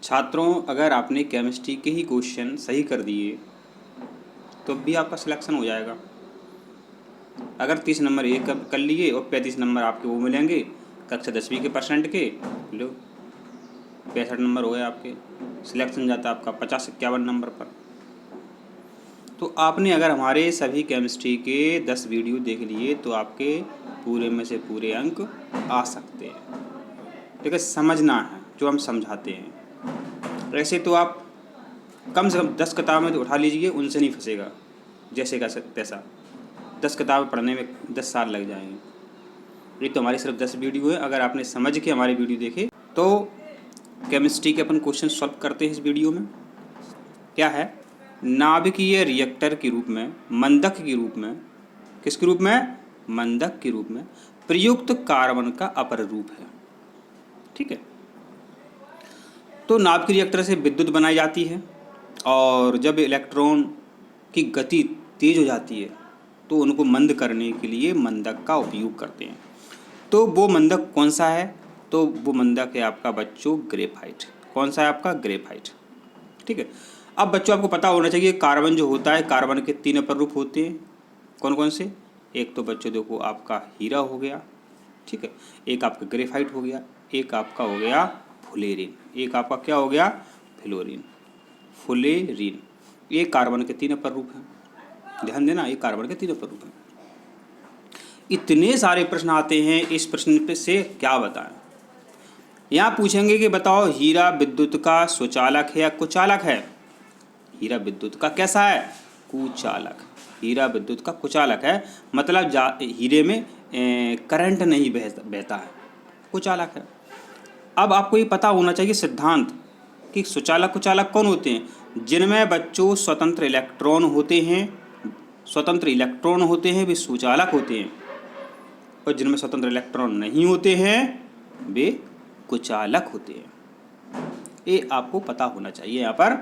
छात्रों, अगर आपने केमिस्ट्री के ही क्वेश्चन सही कर दिए तो भी आपका सिलेक्शन हो जाएगा। अगर 30 नंबर ये कर लिए और 35 नंबर आपके वो मिलेंगे कक्षा 10वीं के परसेंट के, लो 65 नंबर हो गए आपके, सिलेक्शन जाता है आपका 50-51 नंबर पर। तो आपने अगर हमारे सभी केमिस्ट्री के 10 वीडियो देख लिए तो आपके पूरे में से पूरे अंक आ सकते हैं। ठीक है, समझना है जो हम समझाते हैं। ऐसे तो आप कम से कम 10 किताबें तो उठा लीजिए, उनसे नहीं फंसेगा जैसे का तैसा। 10 किताबें पढ़ने में 10 साल लग जाएंगे। ये तो हमारी सिर्फ 10 वीडियो है। अगर आपने समझ के हमारे वीडियो देखे तो केमिस्ट्री के अपन क्वेश्चन सॉल्व करते हैं। इस वीडियो में क्या है, नाभिकीय रिएक्टर के रूप में, मंदक के रूप में, किसके रूप में, मंदक के रूप में प्रयुक्त कार्बन का अपर रूप है। ठीक है, तो नाभिकीय रिएक्टर से विद्युत बनाई जाती है और जब इलेक्ट्रॉन की गति तेज हो जाती है तो उनको मंद करने के लिए मंदक का उपयोग करते हैं। तो वो मंदक कौन सा है, तो वो मंदक है आपका बच्चों ग्रेफाइट। कौन सा है आपका, ग्रेफाइट। ठीक है, अब बच्चों आपको पता होना चाहिए कार्बन जो होता है, कार्बन के 3 अपर रूप होते हैं। कौन कौन से, एक तो बच्चों देखो आपका हीरा हो गया, ठीक है, एक आपका ग्रेफाइट हो गया, एक आपका हो गया फुलेरिन, एक आपका क्या हो गया, फुलेरिन। ये कार्बन के 3 अपर रूप हैं। ध्यान देना, ये कार्बन के 3 अपर रूप हैं। इतने सारे प्रश्न आते हैं, इस प्रश्न पे से क्या बताएं। यहाँ पूछेंगे कि बताओ हीरा विद्युत का स्वचालक है या कुचालक है। हीरा विद्युत का कैसा है, कुचालक। हीरा विद्युत का कुचालक है, मतलब हीरे में करंट नहीं बहता है, कुचालक है। अब आपको ये पता होना चाहिए सिद्धांत कि सुचालक कुचालक कौन होते हैं, जिनमें बच्चों स्वतंत्र इलेक्ट्रॉन होते हैं, स्वतंत्र इलेक्ट्रॉन होते हैं वे सुचालक होते हैं, और जिनमें स्वतंत्र इलेक्ट्रॉन नहीं होते हैं वे कुचालक होते हैं। ये आपको पता होना चाहिए यहाँ पर।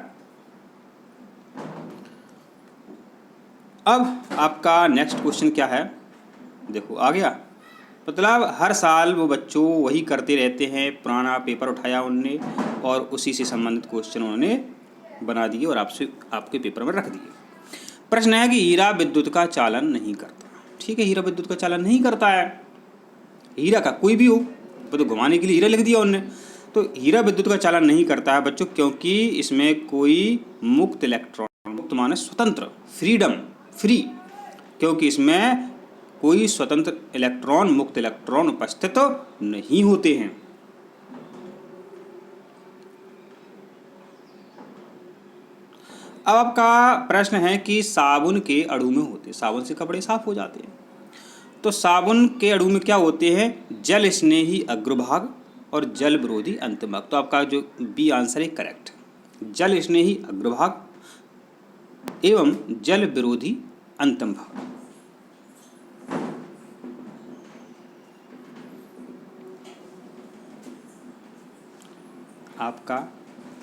अब आपका नेक्स्ट क्वेश्चन क्या है, देखो आ गया। मतलब हर साल वो बच्चों वही करते रहते हैं, पुराना पेपर उठाया उनने और उसी से संबंधित क्वेश्चन उन्होंने बना दिए और आपके पेपर में रख दिए। प्रश्न है कि हीरा विद्युत का चालन नहीं करता। ठीक है, हीरा विद्युत का चालन नहीं करता है, हीरा का कोई भी हो, वो तो घुमाने के लिए हीरा लिख दिया उनने। तो हीरा विद्युत का चालन नहीं करता है बच्चों, क्योंकि इसमें कोई मुक्त इलेक्ट्रॉन, मुक्त माने स्वतंत्र, फ्रीडम, फ्री, क्योंकि इसमें कोई स्वतंत्र इलेक्ट्रॉन, मुक्त इलेक्ट्रॉन उपस्थित नहीं होते हैं। अब आपका प्रश्न है कि साबुन के अणु में होते, साबुन से कपड़े साफ हो जाते हैं, तो साबुन के अणु में क्या होते हैं, जल स्नेही अग्रभाग और जल विरोधी अंतभाग। तो आपका जो बी आंसर है करेक्ट, जल स्नेही अग्रभाग एवं जल विरोधी अंतम भाग। आपका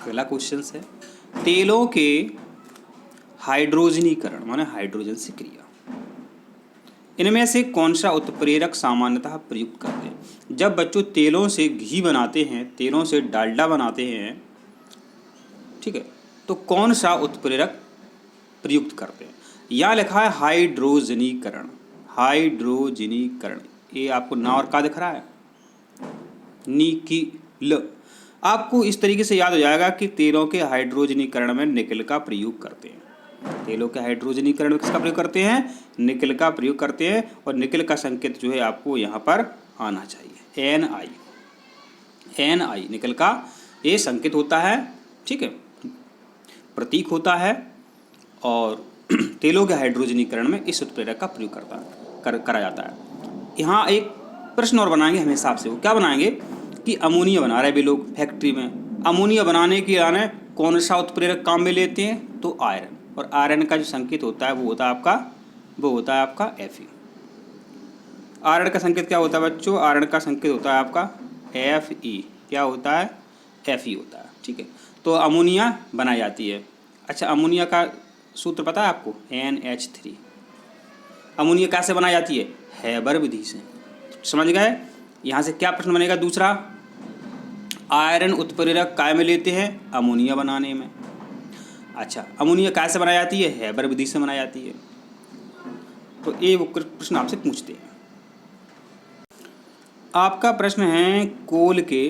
अगला क्वेश्चन है, तेलों के हाइड्रोजनीकरण माने हाइड्रोजन से क्रिया, इनमें से कौन सा उत्प्रेरक सामान्यतः प्रयुक्त करते हैं। जब बच्चों तेलों से घी बनाते हैं, तेलों से डालडा बनाते हैं, ठीक है, तो कौन सा उत्प्रेरक प्रयुक्त करते हैं। यहाँ लिखा है हाइड्रोजनीकरण, हाइड्रोजनीकरण, ये आपको ना और का दिख रहा है, निकिल। आपको इस तरीके से याद हो जाएगा कि तेलों के हाइड्रोजनीकरण में निकिल का प्रयोग करते हैं। तेलों के हाइड्रोजनीकरण में किसका प्रयोग करते हैं, निकिल का प्रयोग करते हैं, और निकिल का संकेत जो है आपको यहाँ पर आना चाहिए, Na, Na निकिल का ये संकेत होता है, ठीक है, प्रतीक होता है। और तेलों के हाइड्रोजनीकरण में इस उत्प्रेरक का प्रयोग करा जाता है। यहाँ एक प्रश्न और बनाएंगे हम हिसाब से, वो क्या बनाएंगे कि अमोनिया बना रहे भी लोग फैक्ट्री में, अमोनिया बनाने के लिए कौन सा उत्प्रेरक काम में लेते हैं, तो आयरन, और आयरन का जो संकेत होता है वो होता है आपका Fe। आयरन का संकेत क्या होता है बच्चों, आयरन का संकेत होता है आपका Fe, क्या होता है, Fe होता है, ठीक है। तो अमोनिया बनाई जाती है। अच्छा, अमोनिया का सूत्र पता है आपको, NH3। अमोनिया कैसे बनाई जाती है, हैबर विधि से, समझ गए। यहाँ से क्या प्रश्न बनेगा दूसरा, आयरन उत्प्रेरक काय में लेते हैं? अमोनिया बनाने में। अच्छा, अमोनिया कैसे बनाई जाती है? हैबर विधि से बनाई जाती है। तो ये वो प्रश्न आपसे पूछते हैं। आपका प्रश्न है, कोल के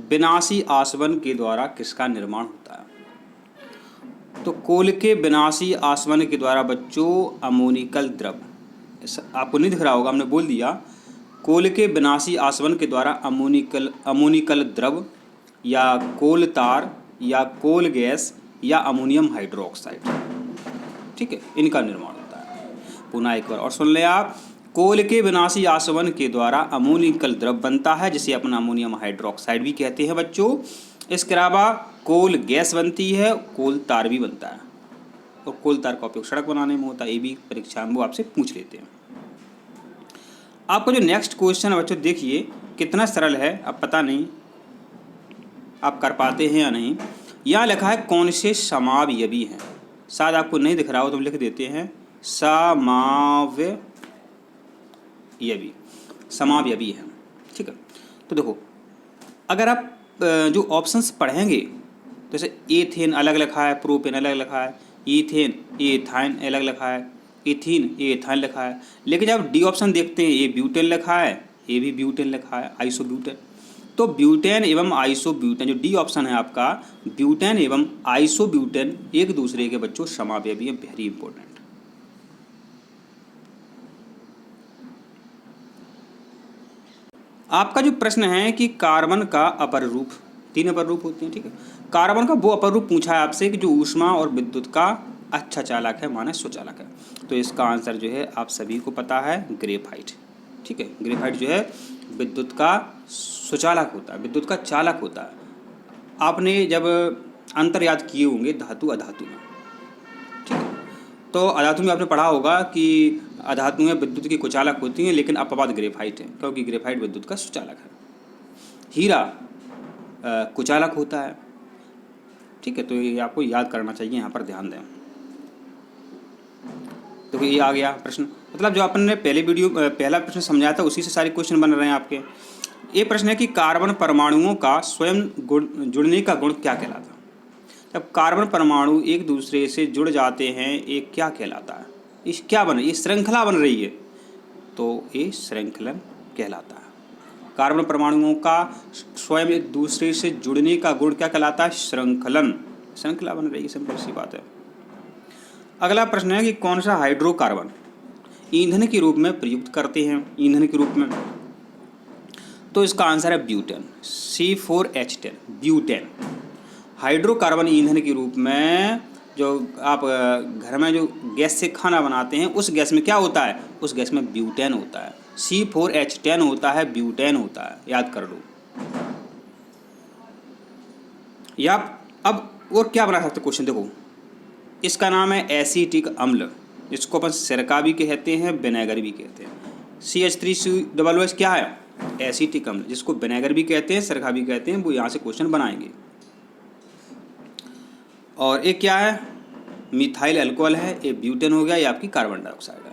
विनाशी आसवन के द्वारा किसका निर्माण होता है? तो कोल के विनाशी आसवन के द्वारा बच्चों अमोनिकल द्रव, आपको नहीं दिख रहा होगा, हमने बोल दिया, कोल के विनाशी आसवन के द्वारा अमोनिकल द्रव या कोल तार या कोल गैस या अमोनियम हाइड्रोक्साइड, ठीक है, इनका निर्माण होता है। पुनः एक बार और सुन लें आप, कोल के विनाशी आसवन के द्वारा अमोनिकल द्रव बनता है जिसे अपन अमोनियम हाइड्रोक्साइड भी कहते हैं बच्चों। इसके अलावा कोल गैस बनती है, कोल तार भी बनता है, और कोल तार का उपयोग सड़क बनाने में होता है। ये भी परीक्षा में वो आपसे पूछ लेते हैं। आपका जो नेक्स्ट क्वेश्चन है बच्चों, देखिए कितना सरल है, अब पता नहीं आप कर पाते हैं या नहीं। यहाँ लिखा है कौन से समावयवी हैं, शायद आपको नहीं दिख रहा हो तो हम लिख देते हैं समावयवी हैं, ठीक है। तो देखो, अगर आप जो ऑप्शंस पढ़ेंगे, जैसे एथेन अलग लिखा है, प्रोपेन अलग लिखा है, ईथेन एथाइन अलग लिखा है, इथीन एथाइन लिखा है, लेकिन जब डी ऑप्शन देखते हैं, ये ब्यूटेन लिखा है, ये भी ब्यूटेन लिखा है, आइसोब्यूटेन। तो ब्यूटेन एवं आइसोब्यूटेन, जो डी ऑप्शन है आपका, ब्यूटेन एवं आइसोब्यूटेन एक दूसरे के बच्चों समावयवी है, वेरी इंपॉर्टेंट। आपका जो प्रश्न है कि कार्बन का अपर रूप, 3 अपर रूप होते हैं, ठीक है। कार्बन का वो अपर रूप पूछा है आपसे कि जो ऊष्मा और विद्युत का अच्छा चालक है, माने स्वचालक है। तो इसका आंसर जो है आप सभी को पता है, ग्रेफाइट, ठीक है। ग्रेफाइट जो है विद्युत का स्वचालक होता है, विद्युत का चालक होता है। आपने जब अंतर याद किए होंगे धातु अधातु में, ठीक है, तो अधातु में आपने पढ़ा होगा कि अधातुएं विद्युत की कुचालक होती हैं, लेकिन अपवाद ग्रेफाइट है, क्योंकि ग्रेफाइट विद्युत का सुचालक है। हीरा कुचालक होता है, ठीक है। तो ये आपको याद करना चाहिए, यहाँ पर ध्यान दें। तो ये आ गया प्रश्न, मतलब जो अपन ने पहला प्रश्न समझाया था उसी से सारे क्वेश्चन बन रहे हैं आपके। ये प्रश्न है कि कार्बन परमाणुओं का स्वयं जुड़ने का गुण क्या कहलाता है? जब कार्बन परमाणु एक दूसरे से जुड़ जाते हैं, एक क्या कहलाता है? इस क्या बन रही है? श्रृंखला बन रही है, तो ये श्रृंखलन कहलाता है। कार्बन परमाणुओं का स्वयं एक दूसरे से जुड़ने का गुण क्या कहलाता है? श्रृंखलन, श्रृंखला बन रही है, सिंपल सी बात है। अगला प्रश्न है कि कौन सा हाइड्रोकार्बन ईंधन के रूप में प्रयुक्त करते हैं, ईंधन के रूप में? तो इसका आंसर है ब्यूटेन, C4H10, ब्यूटेन। हाइड्रोकार्बन ईंधन के रूप में जो आप घर में जो गैस से खाना बनाते हैं, उस गैस में क्या होता है? उस गैस में ब्यूटेन होता है, C4H10 होता है, ब्यूटेन होता है, याद कर लो। या अब और क्या बना सकते क्वेश्चन, देखो इसका नाम है एसीटिक अम्ल, जिसको अपन सिरका भी कहते हैं, विनेगर भी कहते हैं। CH3COOH क्या है? एसीटिक अम्ल, जिसको विनेगर भी कहते हैं, सिरका भी कहते हैं, वो यहाँ से क्वेश्चन बनाएंगे। और एक क्या है? मिथाइल अल्कोहल है, ये ब्यूटेन हो गया, ये आपकी कार्बन डाइऑक्साइड है,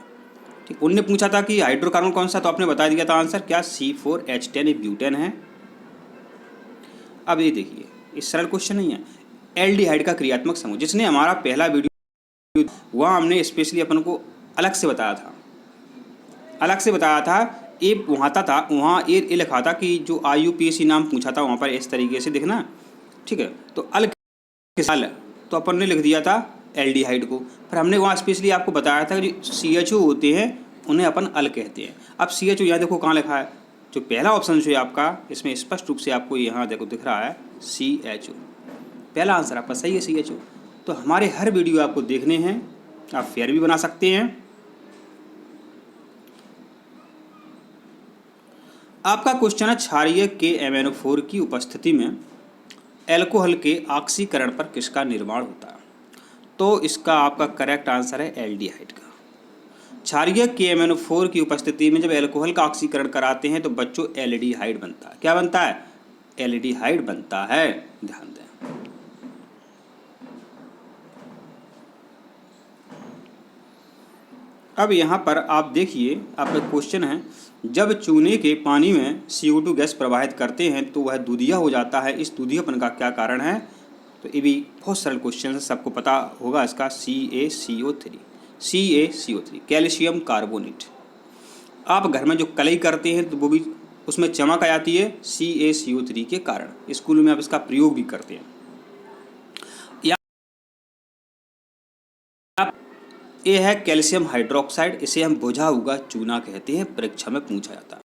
ठीक। उनने पूछा था कि हाइड्रोकार्बन कौन सा, तो आपने बता दिया था आंसर क्या, C4H10, ये ब्यूटेन है। अब ये देखिए, ये सरल क्वेश्चन नहीं है। एल्डिहाइड का क्रियात्मक समूह, जिसने हमारा पहला वीडियो वहाँ हमने स्पेशली अपन को अलग से बताया था, ये वहाँ ये लिखा था कि जो IUPAC नाम पूछा था वहाँ पर इस तरीके से दिखना, ठीक है। तो अल के साल तो अपन ने लिख दिया था एल्डिहाइड को, फिर हमने वहाँ स्पेशली आपको बताया था कि जो CHO होते हैं उन्हें अपन अल कहते हैं। अब CHO यहाँ देखो कहाँ लिखा है, जो पहला ऑप्शन जो है आपका, इसमें स्पष्ट रूप से आपको यहाँ देखो दिख रहा है CHO, पहला आंसर आपका सही है, CHO। तो हमारे हर वीडियो आपको देखने हैं, आप फेयर भी बना सकते हैं। आपका क्वेश्चन है क्षारीय KMnO4 की उपस्थिति में एल्कोहल के ऑक्सीकरण पर किसका निर्माण होता है? तो इसका आपका करेक्ट आंसर है एल्डिहाइड का। क्षारीय KMnO4 की उपस्थिति में जब एल्कोहल का ऑक्सीकरण कराते हैं तो बच्चों एल्डिहाइड बनता है। क्या बनता है? एल्डिहाइड बनता है, ध्यान दें। अब यहाँ पर आप देखिए, आपका क्वेश्चन है, जब चूने के पानी में CO2 गैस प्रवाहित करते हैं तो वह दूधिया हो जाता है, इस दूधियापन का क्या कारण है? तो ये भी बहुत सरल क्वेश्चन है, सबको पता होगा इसका। CaCO3 calcium carbonate. आप घर में जो कलई करते हैं तो वो भी उसमें चमक आ जाती है CaCO3 के कारण। स्कूल में आप इसका प्रयोग भी करते हैं। ये है कैल्शियम हाइड्रोक्साइड, इसे हम बुझा हुआ चूना कहते हैं, परीक्षा में पूछा जाता है।